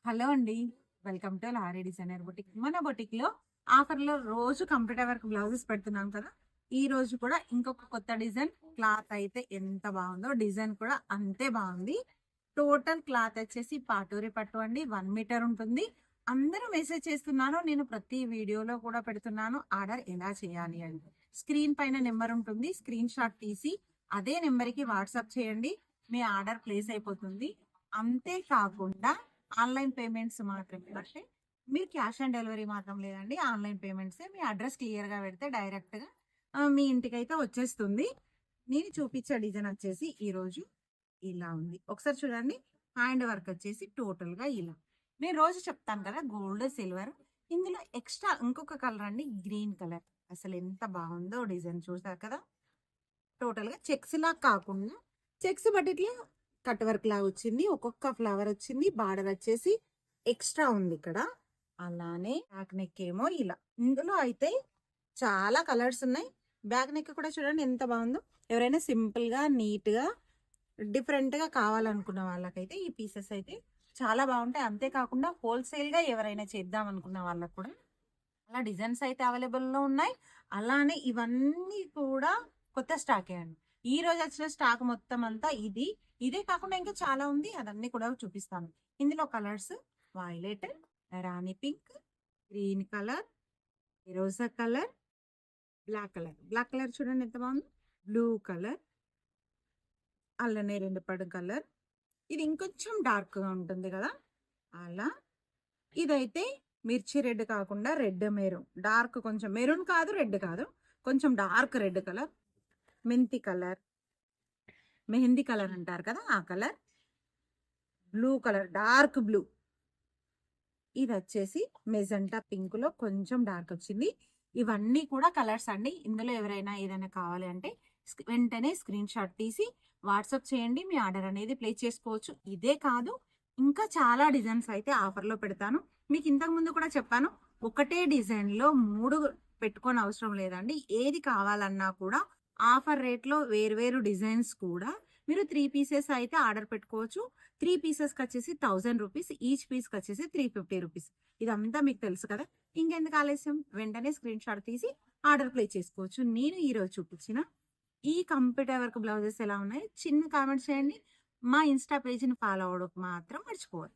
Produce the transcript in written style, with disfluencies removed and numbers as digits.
Hello అండి. Welcome two lorry designer boutique. మన బొటిక్‌లో ఆఫర్‌లో రోజు కంప్యూటర్ వర్క్ బ్లౌజెస్ పెడుతున్నాం కదా! ఈ రోజు కూడా ఇంకొక కొత్త డిజైన్ క్లాత్ అయితే ఎంత బావుందో, డిజైన్ కూడా అంతే బావుంది. టోటల్ క్లాత్ వచ్చేసి పాటూరి పట్టు అండి. 1 మీటర్ ఉంటుంది. అందరూ మెసేజ్ చేస్తున్నారు. నేను ప్రతి వీడియోలో కూడా పెడుతున్నాను. ఆర్డర్ ఎలా చేయాలి అని. స్క్రీన్ పైన నెంబర్ ఉంటుంది. స్క్రీన్ షాట్ తీసి అదే నెంబర్‌కి వాట్సాప్ చేయండి. మీ ఆర్డర్ ప్లేస్ అయిపోతుంది. అంతే కాకుండా ఆన్‌లైన్ పేమెంట్స్ మాత్రమే. అంటే మీరు క్యాష్ ఆన్ డెలివరీ మాత్రం లేదండి. ఆన్‌లైన్ పేమెంట్సే. మీ అడ్రెస్ క్లియర్‌గా పెడితే డైరెక్ట్‌గా మీ ఇంటికైతే వచ్చేస్తుంది. నేను చూపించే డిజైన్ వచ్చేసి ఈరోజు ఇలా ఉంది. ఒకసారి చూడండి. హ్యాండ్ వర్క్ వచ్చేసి టోటల్‌గా ఇలా. నేను రోజు చెప్తాను కదా! Gold, silver. ఇందులో ఎక్స్‌ట్రా ఇంకొక కలర్ అండి గ్రీన్ కలర్. అసలు ఎంత బావుందో డిజైన్ చూసారు కదా! టోటల్‌గా చెక్స్‌లా కాకుండా చెక్స్ బటిక్‌లో కట్ వర్క్ లాగా వచ్చింది. ఒక్కొక్క ఫ్లవర్ వచ్చింది. బార్డర్ వచ్చేసి ఎక్స్ట్రా ఉంది ఇక్కడ. అలానే బ్యాక్ నెక్ ఏమో ఇలా. ఇందులో అయితే చాలా కలర్స్ ఉన్నాయి. బ్యాక్ నెక్ కూడా చూడండి ఎంత బాగుందో. ఎవరైనా సింపుల్‌గా, నీట్‌గా, డిఫరెంట్‌గా కావాలనుకున్న వాళ్ళకైతే ఈ పీసెస్ అయితే చాలా బాగుంటాయి. అంతేకాకుండా హోల్‌సేల్‌గా ఎవరైనా చేద్దాం అనుకున్న వాళ్ళకి కూడా అలా డిజైన్స్ అయితే అవైలబుల్‌లో ఉన్నాయి. అలానే ఇవన్నీ కూడా కొత్త స్టాకే అండి. ఈ రోజు వచ్చిన స్టాక్ మొత్తం అంతా ఇది. ఇదే కాకుండా ఇంకా చాలా ఉంది. అదన్నీ కూడా చూపిస్తాను. ఇందులో కలర్స్ వైలెట్, రాణి పింక్, గ్రీన్ కలర్, ఫిరోజా colour, black colour. Black colour చూడండి ఎంత బాగుందో. బ్లూ కలర్, అల్లనే రెండు పడు కలర్. ఇది ఇంకొంచెం డార్క్‌గా ఉంటుంది కదా! అలా ఇదైతే మిర్చి రెడ్ కాకుండా రెడ్ మెరూన్. డార్క్ కొంచెం మెరూన్ కాదు, రెడ్ కాదు. కొంచెం డార్క్ రెడ్ కలర్, మెంతి కలర్, మెహందీ కలర్ అంటారు కదా! ఆ colour, blue colour dark blue. ఇదొచ్చేసి మెజెంటా పింక్‌లో కొంచెం డార్క్ వచ్చింది. ఇవన్నీ కూడా కలర్స్ అండి. ఇందులో ఎవరైనా ఏదైనా కావాలి అంటే వెంటనే స్క్రీన్ షాట్ తీసి వాట్సాప్ చేయండి. మీ ఆర్డర్ అనేది ప్లేస్ చేసుకోవచ్చు. ఇదే కాదు ఇంకా చాలా డిజైన్స్ అయితే ఆఫర్‌లో పెడతాను. మీకు ఇంతకు ముందు కూడా చెప్పాను. ఒకటే డిజైన్‌లో 3 పెట్టుకోని అవసరం లేదండి. ఏది కావాలన్నా కూడా ఆఫర్ రేట్‌లో వేరు వేరు డిజైన్స్ కూడా మీరు 3 పీసెస్ అయితే ఆర్డర్ పెట్టుకోవచ్చు. 3 పీసెస్‌కొచ్చేసి రూ. 1000. ఈచ్ పీస్‌కొచ్చేసి రూ. 350. ఇదంతా మీకు తెలుసు కదా! ఇంకెందుకు ఆలస్యం? వెంటనే స్క్రీన్ షాట్ తీసి ఆర్డర్ ప్లేస్ చేసుకోవచ్చు. నేను ఈరోజు చూపించిన ఈ కంప్యూటర్ వర్క్ బ్లౌజెస్ ఎలా ఉన్నాయో చిన్న కామెంట్ చేయండి. మా ఇన్‌స్టా పేజ్‌ని ఫాలో అవ్వడం మాత్రం మర్చిపోవద్దు.